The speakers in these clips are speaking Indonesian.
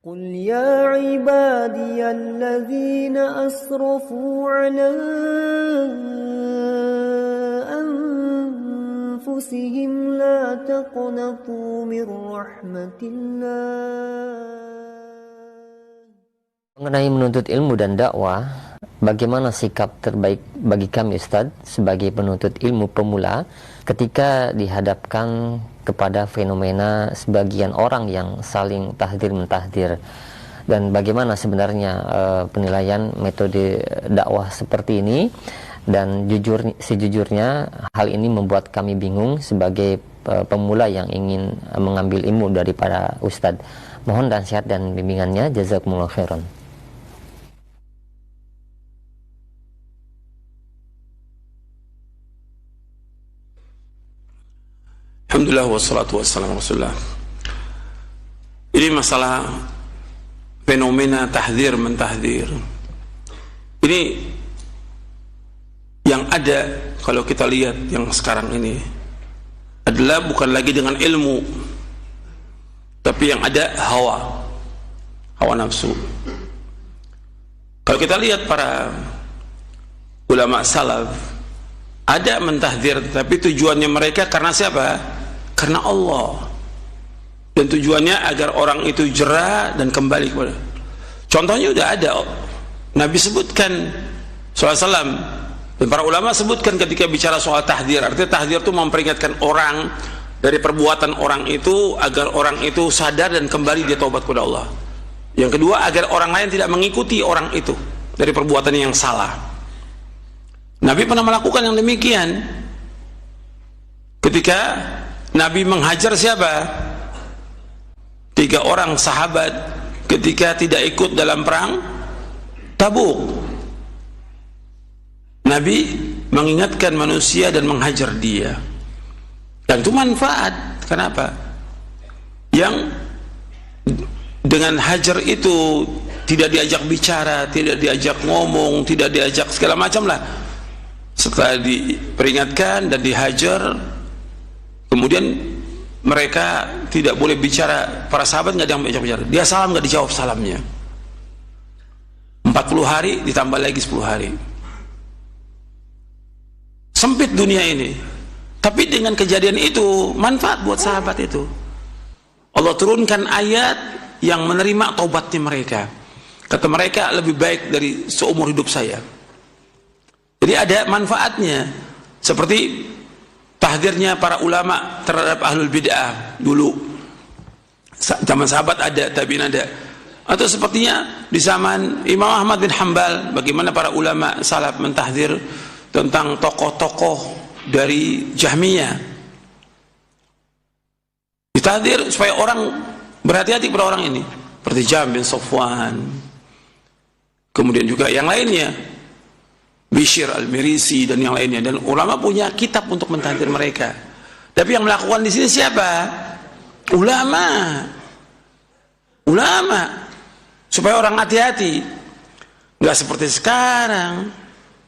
قل يا عبادي الذين أسرفوا على أنفسهم لا تقنطوا من رحمة الله. Mengenai menuntut ilmu dan dakwah, bagaimana sikap terbaik bagi kami Ustadz sebagai penuntut ilmu pemula ketika dihadapkan kepada fenomena sebagian orang yang saling tahdir-mentahdir, dan bagaimana sebenarnya penilaian metode dakwah seperti ini? Dan sejujurnya hal ini membuat kami bingung sebagai pemula yang ingin mengambil ilmu dari para Ustadz. Mohon nasihat dan bimbingannya. Jazakumullah khairan. Alhamdulillah wassalatu wassalamu rasulullah. Ini masalah fenomena tahdzir mentahdzir. Ini yang ada kalau kita lihat yang sekarang ini adalah bukan lagi dengan ilmu, tapi yang ada hawa nafsu. Kalau kita lihat para ulama salaf, ada mentahdzir, tapi tujuannya mereka karena siapa? Karena Allah, dan tujuannya agar orang itu jera dan kembali kepada. Contohnya udah ada, Nabi sebutkan SAW, dan para ulama sebutkan ketika bicara soal tahdzir. Artinya tahdzir itu memperingatkan orang dari perbuatan orang itu agar orang itu sadar dan kembali dia taubat kepada Allah. Yang kedua, agar orang lain tidak mengikuti orang itu dari perbuatan yang salah. Nabi pernah melakukan yang demikian ketika Nabi menghajar siapa? 3 orang sahabat ketika tidak ikut dalam perang Tabuk. Nabi mengingatkan manusia dan menghajar dia, dan itu manfaat. Kenapa? Yang dengan hajar itu tidak diajak bicara, tidak diajak ngomong, tidak diajak segala macam lah. Setelah diperingatkan dan dihajar, kemudian mereka tidak boleh bicara. Para sahabat nggak diajak bicara. Dia salam nggak dijawab salamnya. 40 hari ditambah lagi 10 hari. Sempit dunia ini, tapi dengan kejadian itu manfaat buat sahabat itu. Allah turunkan ayat yang menerima taubatnya mereka. Kata mereka, lebih baik dari seumur hidup saya. Jadi ada manfaatnya. Seperti tahdzirnya para ulama terhadap ahlul bid'ah dulu, zaman sahabat ada, tabi'in ada. Atau sepertinya di zaman Imam Ahmad bin Hanbal, bagaimana para ulama salaf mentahdzir tentang tokoh-tokoh dari Jahmiyah. Ditahdzir supaya orang berhati-hati pada orang ini, seperti Jahm bin Safwan, kemudian juga yang lainnya, Bishr al-Mirisi dan yang lainnya. Dan ulama punya kitab untuk mentahdzir mereka. Tapi yang melakukan di sini siapa? Ulama. Supaya orang hati-hati. Nggak seperti sekarang,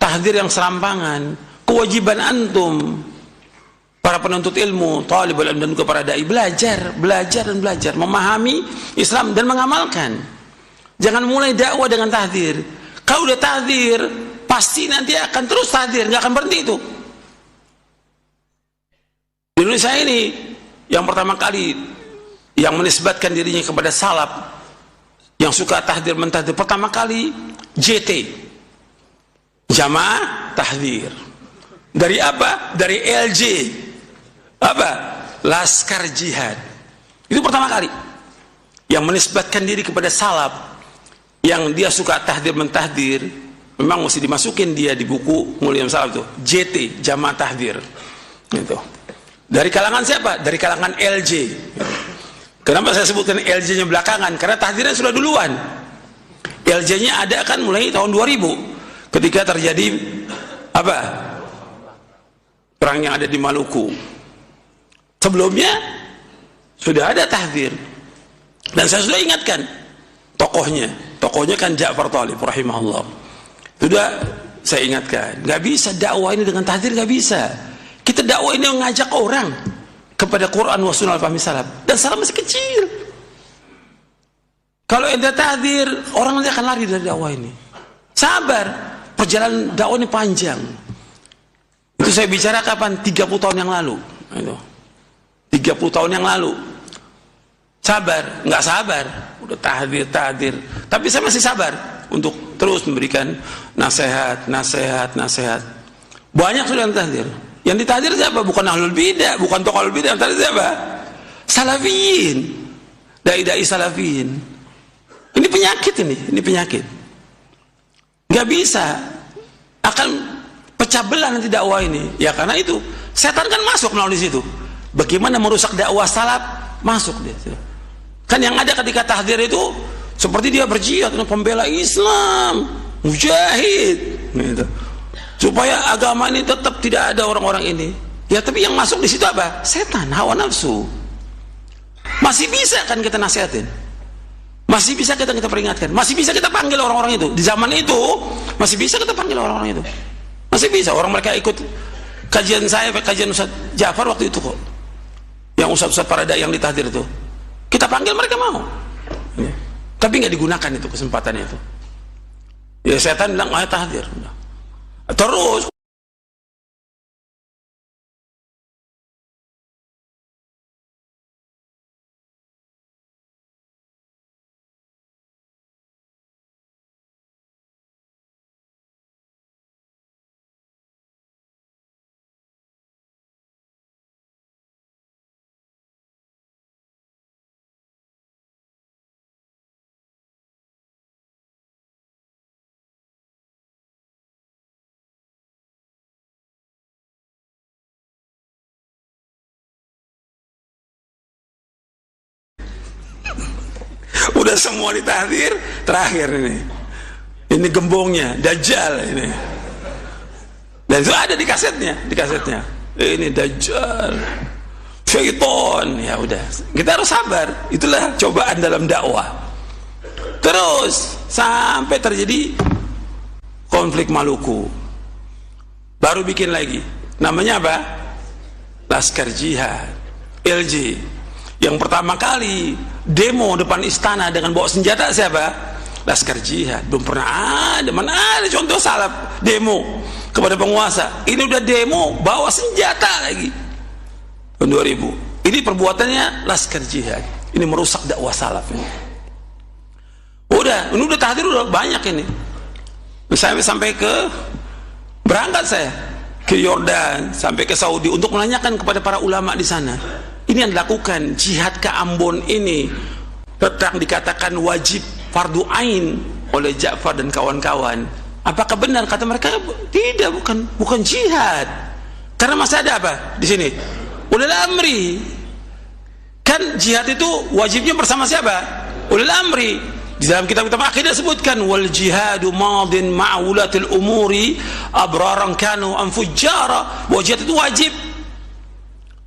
tahdzir yang serampangan. Kewajiban antum, para penuntut ilmu, talibul ilm dan juga para dai, belajar dan belajar, memahami Islam dan mengamalkan. Jangan mulai dakwah dengan tahdzir. Kalau udah tahdzir, pasti nanti akan terus tahdzir, nggak akan berhenti itu. Di Indonesia ini yang pertama kali yang menisbatkan dirinya kepada salaf, yang suka tahdzir mentahdzir, pertama kali JT, Jamaah Tahdzir. Dari apa? Dari LJ, apa? Laskar Jihad. Itu pertama kali yang menisbatkan diri kepada salaf, yang dia suka tahdzir mentahdzir. Memang mesti dimasukin dia di buku Mulia Salaf itu, JT, Jamaah Tahdzir. Gitu. Dari kalangan siapa? Dari kalangan LJ. Kenapa saya sebutkan LJ-nya belakangan? Karena tahdzirnya sudah duluan. LJ-nya ada kan mulai tahun 2000 ketika terjadi apa? Perang yang ada di Maluku. Sebelumnya sudah ada tahdzir. Dan saya sudah ingatkan tokohnya kan Ja'far Thalib rahimahullah. Sudah saya ingatkan, nggak bisa dakwah ini dengan tahdzir, nggak bisa. Kita dakwah ini mengajak orang kepada Quran wa sunnah al-fahmi salaf, dan salaf masih kecil. Kalau ente tahdir, orang nanti akan lari dari dakwah ini. Sabar, perjalanan dakwah ini panjang. Itu saya bicara kapan? 30 tahun yang lalu. Itu. 30 tahun yang lalu. Sabar, nggak sabar, udah tahdir. Tapi saya masih sabar untuk terus memberikan nasihat. Banyak sudah yang tahdir. Yang ditahdir siapa? Bukan ahlul bidah, bukan tokoh ahlul bidah. Yang tahdir siapa? Salafiyin, dai-dai salafiyin. Ini penyakit. Nggak bisa, akan pecah belah nanti dakwah ini. Ya karena itu setan kan masuk melalui situ. Bagaimana merusak dakwah salaf? Masuk dia. Kan yang ada ketika tahdir itu seperti dia berjihad, pembela Islam, mujahid, gitu. Supaya agama ini tetap tidak ada orang-orang ini. Ya tapi yang masuk di situ apa? Setan, hawa nafsu. Masih bisa kan kita nasihatin, masih bisa kita peringatkan, masih bisa kita panggil orang-orang itu. Di zaman itu masih bisa kita panggil orang-orang itu, masih bisa. Orang mereka ikut kajian saya, kajian Ustaz Ja'far waktu itu kok, yang ustaz-ustaz para dai yang ditahdir itu, kita panggil mereka mau, ya. Tapi nggak digunakan itu kesempatannya itu. Ya setan bilang ayo tahdir, terus. Udah semua ditahdir, terakhir ini gembongnya Dajjal ini, dan itu ada di kasetnya, ini Dajjal, syaiton. Ya udah, kita harus sabar. Itulah cobaan dalam dakwah. Terus sampai terjadi konflik Maluku, baru bikin lagi, namanya apa? Laskar Jihad, LJ. Yang pertama kali demo depan istana dengan bawa senjata siapa? Laskar Jihad. Belum pernah ada, mana ada contoh salaf demo kepada penguasa. Ini udah demo bawa senjata lagi tahun 2000. Ini perbuatannya Laskar Jihad. Ini merusak dakwah salaf ini. Ini udah tahdir udah banyak ini. Saya sampai berangkat saya ke Yordan, sampai ke Saudi untuk menanyakan kepada para ulama di sana. Ini yang dilakukan jihad ke Ambon ini tentang dikatakan wajib fardu ain oleh Ja'far dan kawan-kawan. Apakah benar? Kata mereka tidak, bukan jihad. Karena masih ada apa di sini? Ulil amri. Kan jihad itu wajibnya bersama siapa? Ulil amri. Di dalam kitab-kitab akidah disebutkan wal jihadu madin ma'ulatil umuri abraran kanu am fujjara. Bahwa jihad itu wajib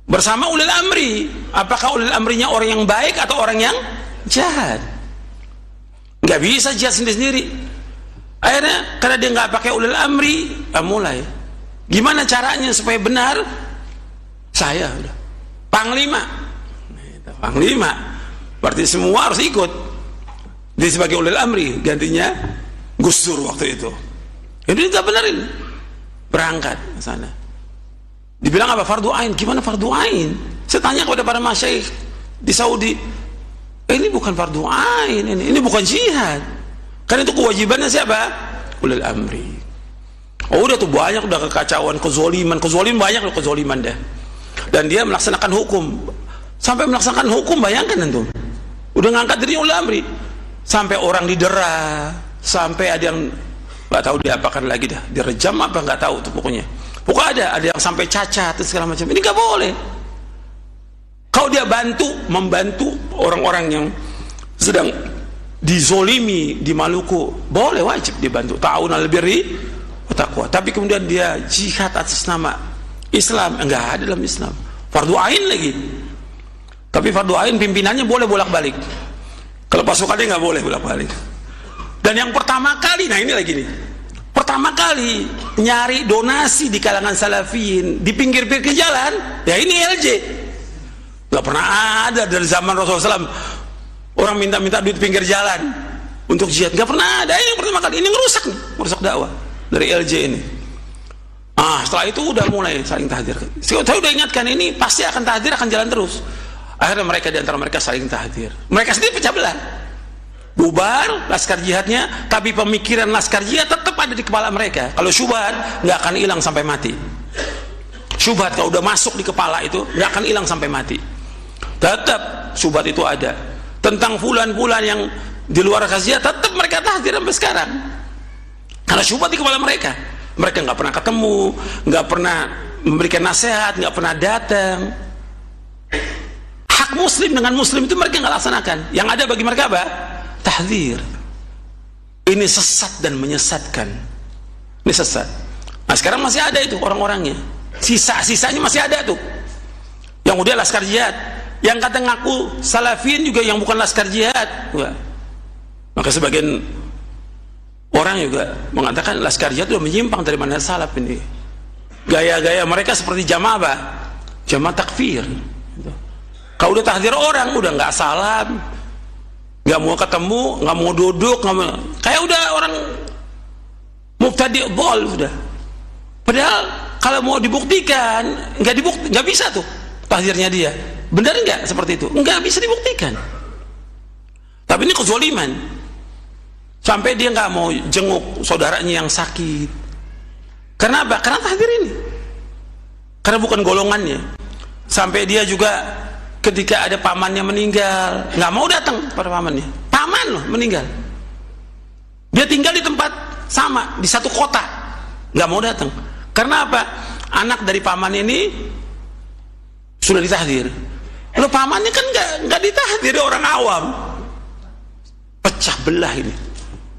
bersama ulil amri. Apakah ulil amrinya orang yang baik atau orang yang jahat? Nggak bisa jihad sendiri-sendiri. Akhirnya karena dia nggak pakai ulil amri, mulai gimana caranya supaya benar? Saya udah panglima, berarti semua harus ikut. Dia sebagai ulil amri, gantinya Gus Dur waktu itu. Jadi nggak benerin, berangkat ke sana. Dibilang apa? Fardu ain. Gimana fardu ain? Saya tanya kepada para masyayikh di Saudi, ini bukan fardu ain, ini bukan jihad. Karena itu kewajibannya siapa? Ulil amri. Udah tuh banyak, udah kekacauan, kezoliman banyak loh, kezoliman dah. Dan dia melaksanakan hukum, sampai melaksanakan hukum, bayangkan itu. Udah ngangkat diri ulil amri, sampai orang didera, sampai ada yang nggak tahu diapakan lagi dah, direjam apa nggak tahu tuh pokoknya. Pokoknya ada yang sampai cacat dan segala macam. Ini nggak boleh. Kalau dia membantu orang-orang yang sedang dizolimi di Maluku, boleh, wajib dibantu. Ta'awunal birri wa taqwa. Tapi kemudian dia jihad atas nama Islam, enggak ada dalam Islam. Fardu ain lagi. Tapi fardu ain pimpinannya boleh bolak-balik. Kalau pasukannya nggak boleh bolak-balik. Dan yang pertama kali, nah ini lagi nih. Pertama kali nyari donasi di kalangan salafiyin di pinggir-pinggir jalan, ya ini LJ. Nggak pernah ada dari zaman Rasulullah SAW Orang minta-minta duit pinggir jalan untuk jihad, nggak pernah ada. Yang pertama kali ini ngerusak dakwah dari LJ ini. Setelah itu udah mulai saling tahdir. Saya udah ingatkan, ini pasti akan tahdir, akan jalan terus. Akhirnya mereka di antara mereka saling tahdir. Mereka sendiri pecah belah. Bubar laskar jihadnya, tapi pemikiran laskar jihad tetap ada di kepala mereka. Kalau syubhat nggak akan hilang sampai mati. Syubhat kalau udah masuk di kepala itu nggak akan hilang sampai mati. Tetap syubhat itu ada. Tentang fulan-fulan yang di luar kajian tetap mereka tahdir sampai sekarang, karena syubhat di kepala mereka. Mereka nggak pernah ketemu, nggak pernah memberikan nasihat, nggak pernah datang. Hak muslim dengan muslim itu mereka nggak laksanakan. Yang ada bagi mereka apa? Tahdir. Ini sesat dan menyesatkan. Ini sesat. Nah sekarang masih ada itu orang-orangnya, sisa-sisanya masih ada tuh, yang udah laskar jihad, yang kata ngaku salafin juga yang bukan laskar jihad. Maka sebagian orang juga mengatakan laskar jihad sudah menyimpang dari manhaj salaf ini. Gaya-gaya mereka seperti jamaah apa? Jamaah takfir. Kalau udah tahdir orang, udah nggak salam, nggak mau ketemu, nggak mau duduk, kayak udah orang mubtadi' dhal sudah. Padahal kalau mau dibuktikan, nggak bisa tuh tahdirnya dia. Benar nggak seperti itu? Nggak bisa dibuktikan. Tapi ini kezaliman. Sampai dia nggak mau jenguk saudaranya yang sakit. Karena apa? Karena tahdir ini. Karena bukan golongannya. Sampai dia juga ketika ada pamannya meninggal, nggak mau datang pada pamannya. Paman loh meninggal. Dia tinggal di tempat sama, di satu kota, nggak mau datang. Karena apa? Anak dari paman ini sudah ditahdir. Lalu pamannya kan nggak ditahdir, orang awam. Pecah belah ini.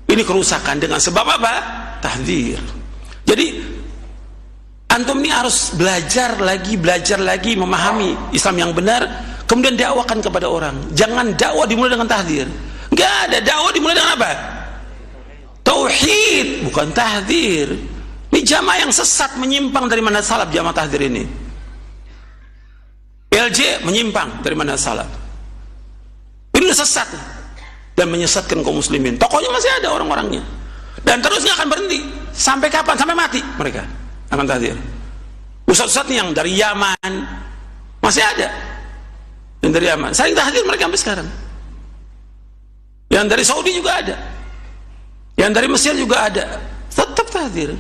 Ini kerusakan dengan sebab apa? Tahdir. Jadi antum ini harus belajar lagi memahami Islam yang benar, kemudian dakwakan kepada orang. Jangan dakwah dimulai dengan tahdir. Nggak ada, dakwah dimulai dengan apa? Tauhid, bukan tahdir. Ini jamaah yang sesat, menyimpang dari manhaj salaf. Jamaah tahdir ini LJ menyimpang dari manhaj salaf. Ini sesat dan menyesatkan kaum muslimin. Tokohnya masih ada orang-orangnya, dan terusnya akan berhenti sampai kapan? Sampai mati mereka akan tahdir. Ustaz-ustaznya yang dari Yaman masih ada, yang dari Yaman saling tahdir mereka sampai sekarang. Yang dari Saudi juga ada, yang dari Mesir juga ada, tetap tahdir.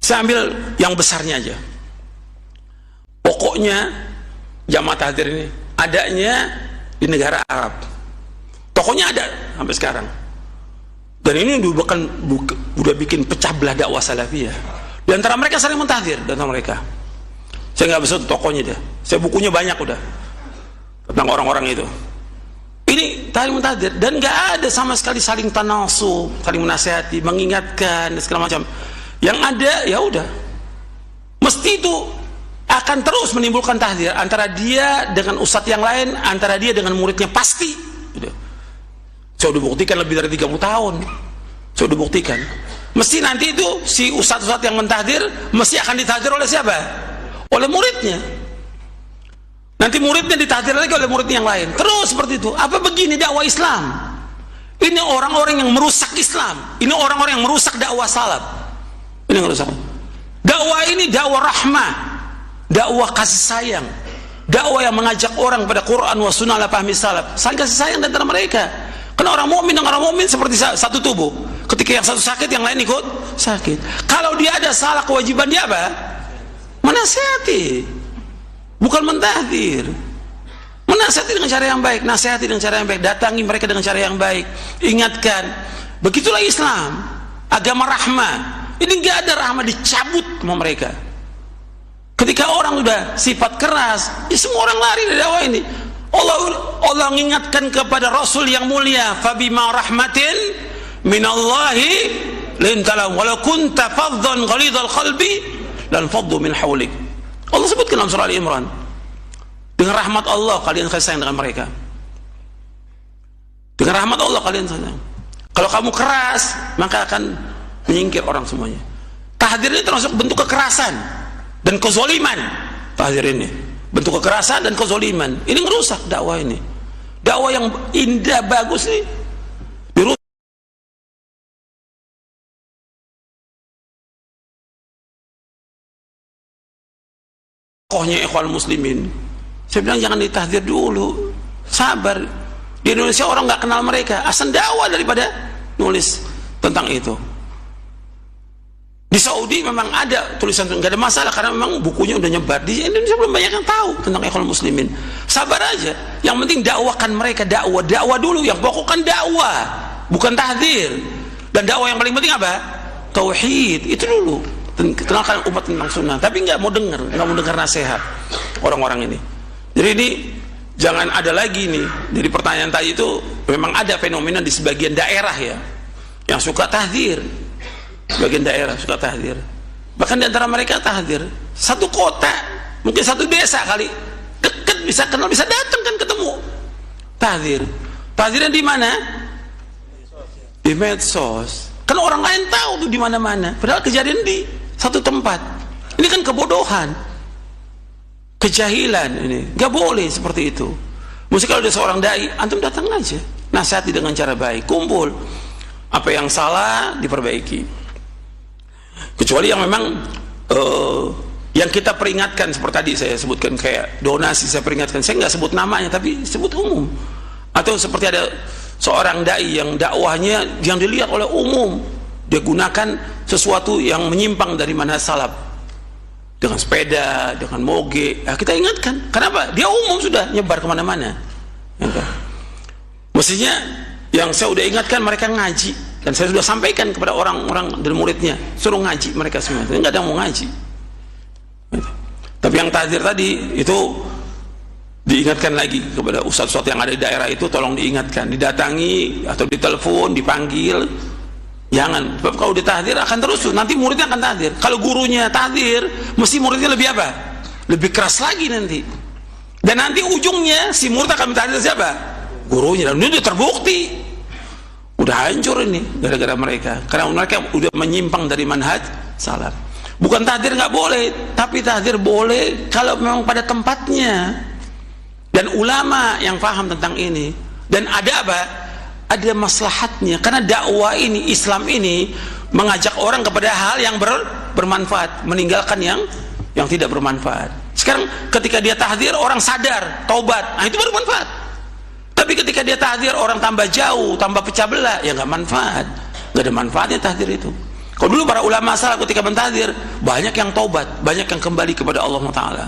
Saya ambil yang besarnya aja. Pokoknya jamaah tahdir ini adanya di negara Arab. Tokohnya ada sampai sekarang. Dan ini udah bikin pecah belah dakwah salafiyah. Di antara mereka saling mentahdir, di antara mereka. Saya nggak bisa tokohnya dia. Saya bukunya banyak udah tentang orang-orang itu. Ini saling mentahdir dan nggak ada sama sekali saling tanasub, saling menasihati, mengingatkan dan segala macam. Yang ada ya udah. Mesti itu akan terus menimbulkan tahdir antara dia dengan ustadz yang lain, antara dia dengan muridnya, pasti. Saya udah buktikan lebih dari 30 tahun. Saya udah buktikan. Mesti nanti itu si ustadz-ustadz yang mentahdir mesti akan ditahdir oleh siapa? Oleh muridnya. Nanti muridnya ditahdir lagi oleh murid yang lain. Terus seperti itu. Apa begini dakwah Islam? Ini orang-orang yang merusak Islam. Ini orang-orang yang merusak dakwah salaf. Ini yang merusak. Dakwah ini dakwah rahmah, dakwah kasih sayang, dakwah yang mengajak orang pada Quran wa sunnah ala fahmi salaf. Saling kasih sayang di antara mereka. Karena orang mukmin dengan orang mukmin seperti satu tubuh. Ketika yang satu sakit, yang lain ikut sakit. Kalau dia ada salah, kewajiban dia apa? Menasihati, bukan mentahdir. Menasihati dengan cara yang baik, nasihati dengan cara yang baik, datangi mereka dengan cara yang baik, ingatkan. Begitulah Islam, agama rahmah. Ini nggak ada rahmah, dicabut sama mereka. Ketika orang udah sifat keras, ya semua orang lari dari dakwah ini. Allah mengingatkan kepada Rasul yang mulia, fabima rahmatin minallahi lintalam walau kunta faddan ghalidhal qalbi lan faddu min hawlik. Allah sebutkan dalam surah Al-Imran, dengan rahmat Allah kalian kasih sayang dengan mereka. Dengan rahmat Allah kalian sayang. Kalau kamu keras, maka akan menyingkir orang semuanya. Tahdir ini termasuk bentuk kekerasan dan kezaliman. Tahdir ini bentuk kekerasan dan kezaliman. Ini merusak dakwah ini. dakwah yang indah bagus nih dirusak. Kokohnya ikhwan muslimin, saya bilang jangan ditahdzir dulu, sabar. Di Indonesia orang nggak kenal mereka, asal dakwah daripada nulis tentang itu. Di Saudi memang ada tulisan, nggak ada masalah karena memang bukunya udah nyebar. Di Indonesia belum banyak yang tahu tentang ikhwan muslimin. Sabar aja, yang penting dakwahkan mereka, dakwah dulu, yang pokok kan dakwah, bukan tahdzir. Dan dakwah yang paling penting apa? Tauhid, itu dulu. Kenalkan umat tentang sunnah, tapi nggak mau dengar nasihat orang-orang ini. Jadi ini jangan ada lagi nih. Jadi pertanyaan tadi itu memang ada fenomena di sebagian daerah ya yang suka tahdzir. Sebagian daerah suka tahdzir. Bahkan di antara mereka tahdzir satu kota, mungkin satu desa kali deket, bisa kenal, bisa datang kan ketemu. Tahdzir. Tahdzirnya di mana? Di medsos. Kan orang lain tahu tuh di mana-mana. Padahal kejadian di satu tempat. Ini kan kebodohan, kejahilan. Ini nggak boleh seperti itu. Mesti kalau ada seorang dai, antum datang aja, nasihati dengan cara baik, kumpul, apa yang salah diperbaiki. Kecuali yang memang yang kita peringatkan, seperti tadi saya sebutkan kayak donasi, saya peringatkan, saya nggak sebut namanya tapi sebut umum. Atau seperti ada seorang dai yang dakwahnya yang dilihat oleh umum, dia gunakan sesuatu yang menyimpang dari manhaj salaf dengan sepeda, dengan moge. Nah, kita ingatkan, kenapa? Dia umum sudah nyebar kemana-mana. Mestinya yang saya sudah ingatkan mereka ngaji, dan saya sudah sampaikan kepada orang-orang dan muridnya, suruh ngaji mereka semua. Nggak ada yang mau ngaji. Tapi yang tahdzir tadi itu diingatkan lagi kepada ustadz-ustadz yang ada di daerah itu, tolong diingatkan, didatangi atau ditelepon, dipanggil. Jangan, sebab kalau ditahdzir akan terus, nanti muridnya akan tahdzir. Kalau gurunya tahdzir, mesti muridnya lebih apa? Lebih keras lagi nanti. Dan nanti ujungnya si murid akan mentahdzir siapa? Gurunya. Dan ini udah terbukti, udah hancur ini gara-gara mereka, karena mereka udah menyimpang dari manhaj salaf. Bukan tahdzir nggak boleh, tapi tahdzir boleh kalau memang pada tempatnya dan ulama yang paham tentang ini, dan ada apa? Ada maslahatnya, karena dakwah ini, Islam ini mengajak orang kepada hal yang bermanfaat, meninggalkan yang tidak bermanfaat. Sekarang ketika dia tahdzir, orang sadar, taubat, nah itu baru manfaat. Tapi ketika dia tahdzir, orang tambah jauh, tambah pecah belah, ya nggak manfaat, nggak ada manfaatnya tahdzir itu. Kalau dulu para ulama salaf ketika mentahdzir, banyak yang taubat, banyak yang kembali kepada Allah Taala.